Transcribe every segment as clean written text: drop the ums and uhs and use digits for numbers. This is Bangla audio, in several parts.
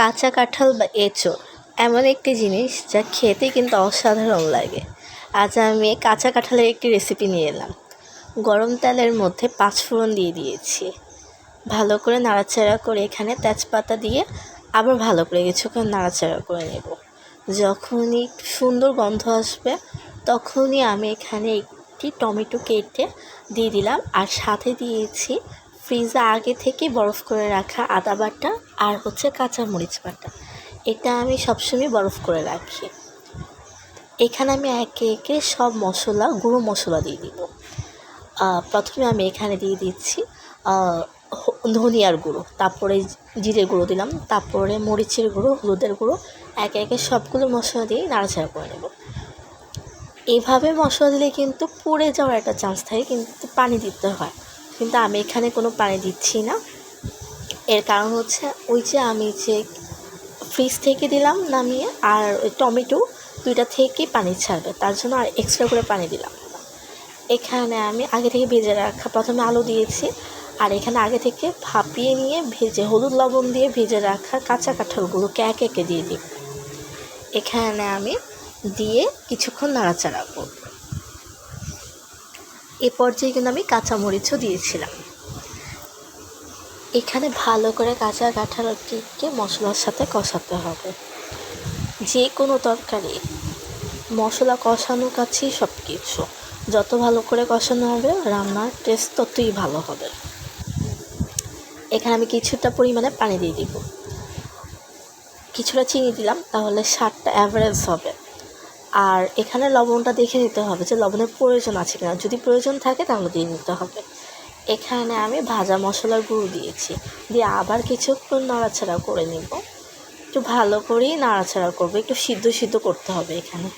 কাঁচা কাঁঠাল বা এঁচোড় এমন একটি জিনিস যা খেতে কিন্তু অসাধারণ লাগে। আজ আমি কাঁচা কাঁঠালের একটি রেসিপি নিয়ে এলাম। গরম তেলের মধ্যে 5 ফোড়ন দিয়ে দিয়েছি। ভালো করে নাড়াচাড়া করে এখানে তেজপাতা দিয়ে আবার ভালো করে কিছুক্ষণ নাড়াচাড়া করে নেব। যখনই সুন্দর গন্ধ আসবে তখনই আমি এখানে একটি টমেটো কেটে দিয়ে দিলাম, আর সাথে দিয়েছি ফ্রিজে আগে থেকে বরফ করে রাখা আদা বাটা আর কাঁচামরিচ বাটা। এটা আমি সবসময় বরফ করে রাখি। এখানে আমি একে একে সব মশলা, গুঁড়ো মশলা দিয়ে দিব। প্রথমে আমি এখানে দিয়ে দিচ্ছি ধনিয়ার গুঁড়ো, তারপরে জিরের গুঁড়ো দিলাম, তারপরে মরিচের গুঁড়ো, হলুদের গুঁড়ো। একে একে সবগুলো মশলা দিয়ে নাড়াচাড়া করে নেব। এইভাবে মশলা দিলে কিন্তু পুড়ে যাওয়ার একটা চান্স থাকে, কিন্তু পানি দিতে হয়। কিন্তু আমি এখানে কোনো পানি দিচ্ছি না। এর কারণ হচ্ছে আমি ফ্রিজ থেকে দিলাম নামিয়ে, আর ওই টমেটো দুইটা থেকেই পানি ছাড়বে, তার জন্য আর এক্সট্রা করে পানি দিলাম। এখানে আমি আগে থেকে ভেজে রাখা, প্রথমে আলু দিয়েছি, আর এখানে আগে থেকে ভাপিয়ে নিয়ে ভেজে হলুদ লবণ দিয়ে ভেজে রাখা কাঁচা কাঁঠালগুলোকে একে একে দিয়ে দিই। এখানে আমি দিয়ে কিছুক্ষণ নাড়াচাড়া করব। এ পর্যায়ে কিন্তু আমি কাঁচামরিচও দিয়েছিলাম। এখানে ভালো করে কাঁচা কাঁঠালটিকে মশলার সাথে কষাতে হবে। যে কোনো তরকারি মশলা কষানোর কাছেই সব কিছু। যত ভালো করে কষানো হবে রান্নার টেস্ট ততই ভালো হবে। এখানে আমি কিছুটা পরিমাণে পানি দিয়ে দিব, কিছুটা চিনি দিলাম, তাহলে স্বাদটা অ্যাভারেজ হবে। আর এখানে লবণটা দেখে নিতে হবে যে লবণের প্রয়োজন আছে কিনা, যদি প্রয়োজন থাকে তাহলে দিয়ে নিতে হবে। এখানে আমি ভাজা মশলার গুঁড়ো দিয়েছি, দিয়ে আবার কিছুক্ষণ নাড়াচাড়া করে নিব। একটু ভালো করেই নাড়াচাড়া করবো, একটু সিদ্ধ করতে হবে এখানে।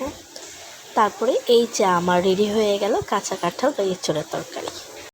তারপরে এই যে আমার রেডি হয়ে গেল কাঁচা কাঁঠাল বা এঁচোড়ের তরকারি।